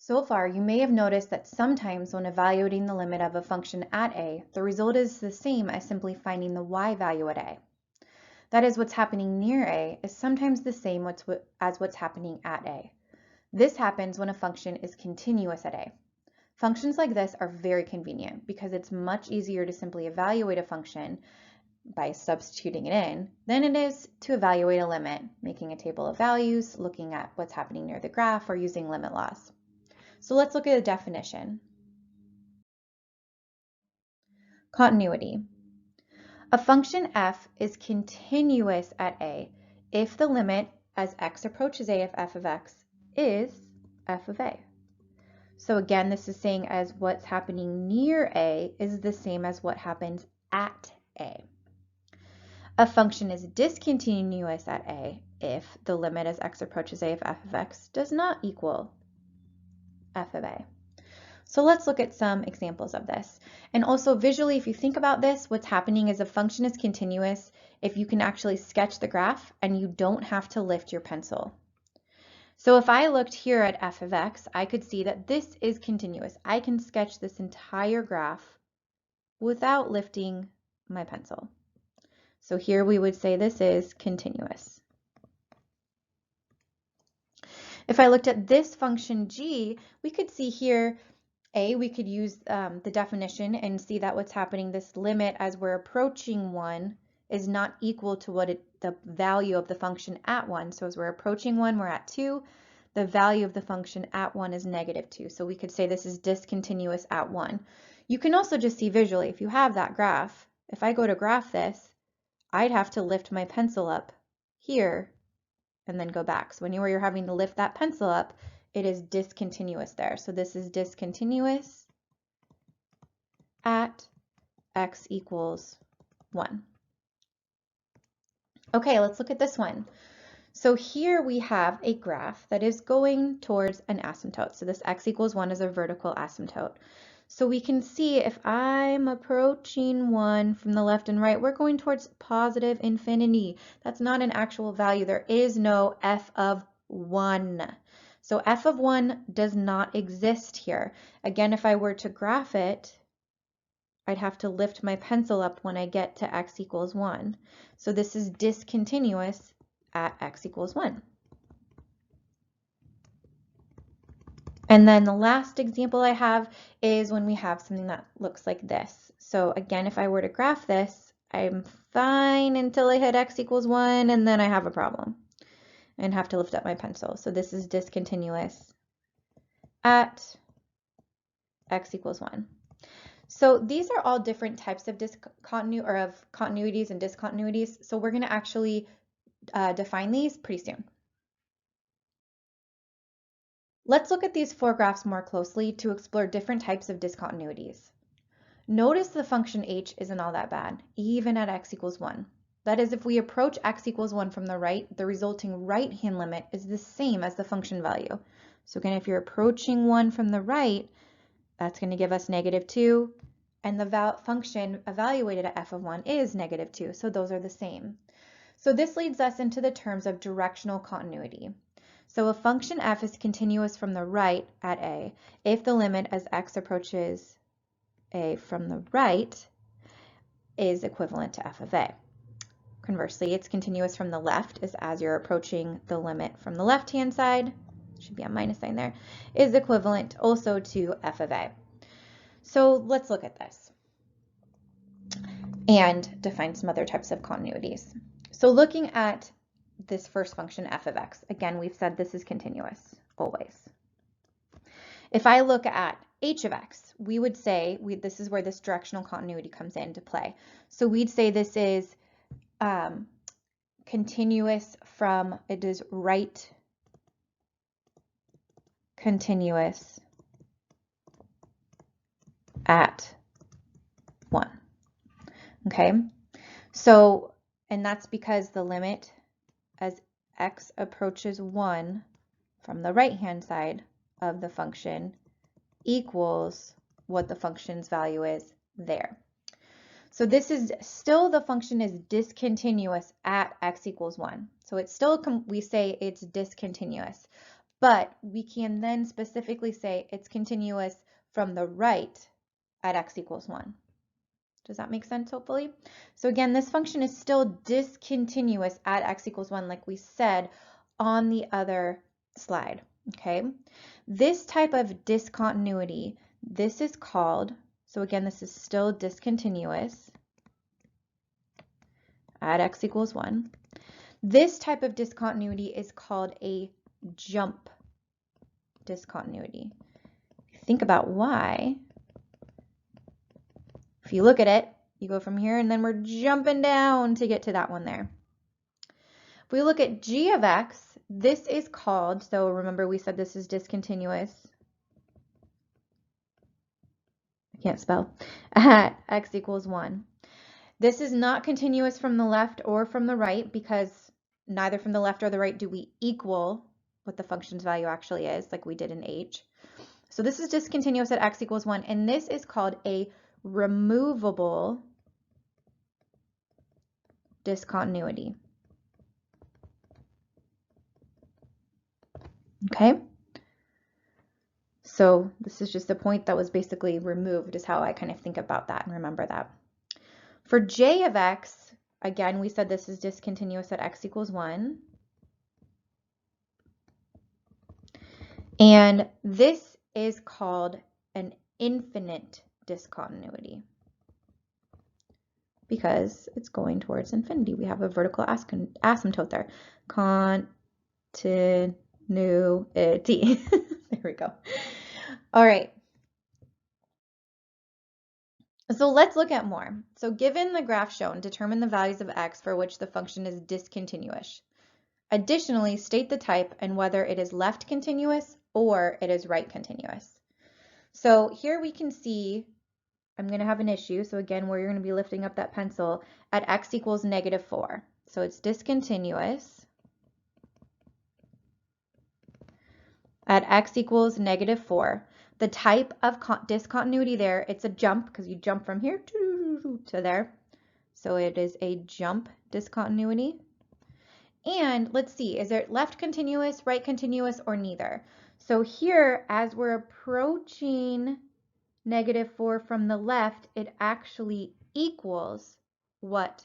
So far, you may have noticed that sometimes when evaluating the limit of a function at a, the result is the same as simply finding the y value at a. That is, what's happening near a is sometimes the same as what's happening at a. This happens when a function is continuous at a. Functions like this are very convenient because it's much easier to simply evaluate a function by substituting it in than it is to evaluate a limit, making a table of values, looking at what's happening near the graph, or using limit laws. So let's look at a definition. Continuity. A function f is continuous at a if the limit as x approaches a of f of x is f of a. So again, this is saying as what's happening near a is the same as what happens at a. A function is discontinuous at a if the limit as x approaches a of f of x does not equal f of a. So let's look at some examples of this. And also visually, if you think about this, what's happening is a function is continuous if you can actually sketch the graph and you don't have to lift your pencil. So if I looked here at f of x, I could see that this is continuous. I can sketch this entire graph without lifting my pencil. So here we would say this is continuous. If I looked at this function g, we could see here we could use the definition and see that what's happening, this limit as we're approaching 1 is not equal to the value of the function at 1. So as we're approaching 1, we're at 2. The value of the function at 1 is -2. So we could say this is discontinuous at 1. You can also just see visually, if you have that graph, if I go to graph this, I'd have to lift my pencil up here and then go back. So whenever you're having to lift that pencil up, it is discontinuous there. So this is discontinuous at x equals 1. Okay, let's look at this one. So here we have a graph that is going towards an asymptote. So this x equals 1 is a vertical asymptote. So we can see if I'm approaching 1 from the left and right, we're going towards positive infinity. That's not an actual value. There is no f of 1. So f of 1 does not exist here. Again, if I were to graph it, I'd have to lift my pencil up when I get to x equals 1. So this is discontinuous at x equals 1. And then the last example I have is when we have something that looks like this. So again, if I were to graph this, I'm fine until I hit x equals 1, and then I have a problem and have to lift up my pencil. So this is discontinuous at x equals 1. So these are all different types of continuities and discontinuities. So we're going to actually define these pretty soon. Let's look at these four graphs more closely to explore different types of discontinuities. Notice the function h isn't all that bad, even at x equals 1. That is, if we approach x equals 1 from the right, the resulting right-hand limit is the same as the function value. So again, if you're approaching 1 from the right, that's going to give us -2, and the function evaluated at f of 1 is -2, so those are the same. So this leads us into the terms of directional continuity. So a function f is continuous from the right at a if the limit as x approaches a from the right is equivalent to f of a. Conversely, it's continuous from the left as you're approaching the limit from the left-hand side, should be a minus sign there, is equivalent also to f of a. So let's look at this and define some other types of continuities. So looking at this first function f of x, again, we've said this is continuous, always. If I look at h of x, we would say, this is where this directional continuity comes into play. So we'd say this is continuous from, it is right continuous at 1. Okay, so, and that's because the limit as x approaches 1 from the right-hand side of the function equals what the function's value is there. So this is still, the function is discontinuous at x equals 1. So it's still, we say it's discontinuous, but we can then specifically say it's continuous from the right at x equals 1. Does that make sense, hopefully? So again, this function is still discontinuous at x equals 1, like we said on the other slide, okay? This type of discontinuity, this is called, so again, this is still discontinuous at x equals 1. This type of discontinuity is called a jump discontinuity. Think about why. If you look at it, you go from here and then we're jumping down to get to that one there. If we look at g of x, this is called, so remember we said this is discontinuous. I can't spell. At x equals 1. This is not continuous from the left or from the right because neither from the left or the right do we equal what the function's value actually is, like we did in h. So this is discontinuous at x equals 1, and this is called a removable discontinuity. Okay? So this is just a point that was basically removed is how I kind of think about that and remember that. For j of x, again, we said this is discontinuous at x equals 1. And this is called an infinite discontinuity because it's going towards infinity. We have a vertical asymptote there. Continuity. There we go. All right. So let's look at more. So given the graph shown, determine the values of x for which the function is discontinuous. Additionally, state the type and whether it is left continuous or it is right continuous. So here we can see I'm going to have an issue. So again, we're going to be lifting up that pencil at x equals -4. So it's discontinuous at x equals -4. The type of discontinuity there, it's a jump because you jump from here to there. So it is a jump discontinuity. And let's see, is it left continuous, right continuous, or neither? So here, as we're approaching -4 from the left, it actually equals what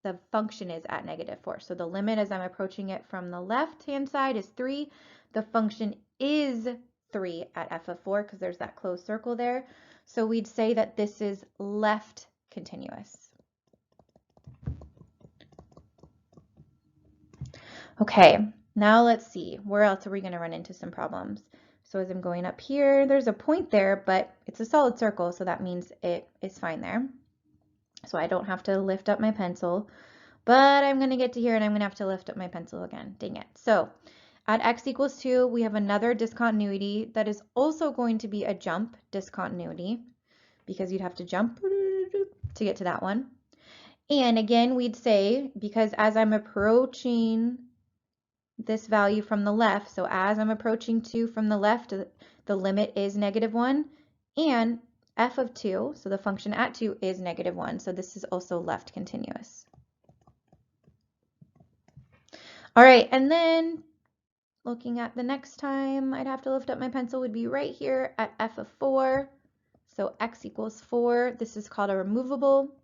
the function is at -4. So the limit as I'm approaching it from the left-hand side is 3. The function is 3 at f of 4 because there's that closed circle there. So we'd say that this is left continuous. Okay, now let's see. Where else are we going to run into some problems? So as I'm going up here, there's a point there, but it's a solid circle, so that means it is fine there. So I don't have to lift up my pencil, but I'm going to get to here and I'm going to have to lift up my pencil again. Dang it. So at x equals 2, we have another discontinuity that is also going to be a jump discontinuity because you'd have to jump to get to that one. And again, we'd say, because as I'm approaching this value from the left, so as I'm approaching 2 from the left, the limit is -1, and f of 2, so the function at 2 is -1, so this is also left continuous. All right, and then looking at the next time I'd have to lift up my pencil would be right here at f of 4, so x equals 4. This is called a removable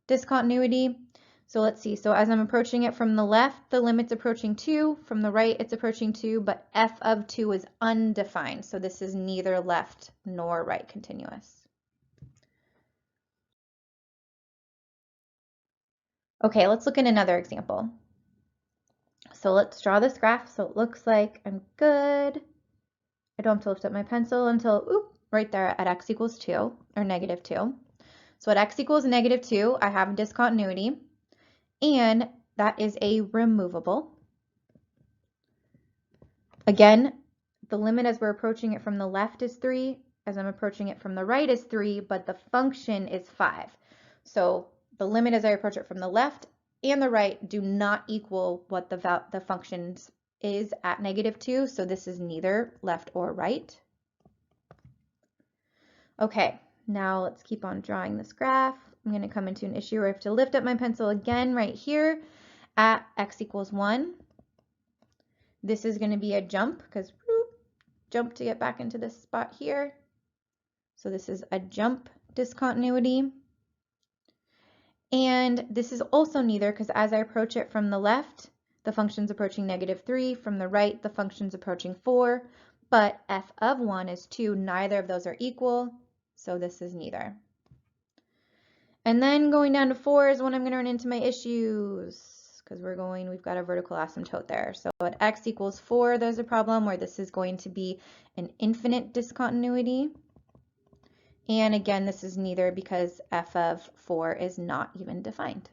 discontinuity. So let's see, so as I'm approaching it from the left, the limit's approaching 2. From the right, it's approaching 2, but f of 2 is undefined. So this is neither left nor right continuous. Okay, let's look at another example. So let's draw this graph. So it looks like I'm good. I don't have to lift up my pencil until, right there at x equals 2, or -2. So at x equals -2, I have discontinuity. And that is a removable. Again, the limit as we're approaching it from the left is 3, as I'm approaching it from the right is 3, but the function is 5. So the limit as I approach it from the left and the right do not equal what the function is at -2, so this is neither left or right. Okay, now let's keep on drawing this graph. I'm going to come into an issue where I have to lift up my pencil again right here at x equals 1. This is going to be a jump because jump to get back into this spot here. So this is a jump discontinuity. And this is also neither because as I approach it from the left, the function's approaching -3. From the right, the function's approaching 4. But f of 1 is 2. Neither of those are equal. So this is neither. And then going down to 4 is when I'm going to run into my issues because we've got a vertical asymptote there. So at x equals 4, there's a problem where this is going to be an infinite discontinuity. And again, this is neither because f of 4 is not even defined.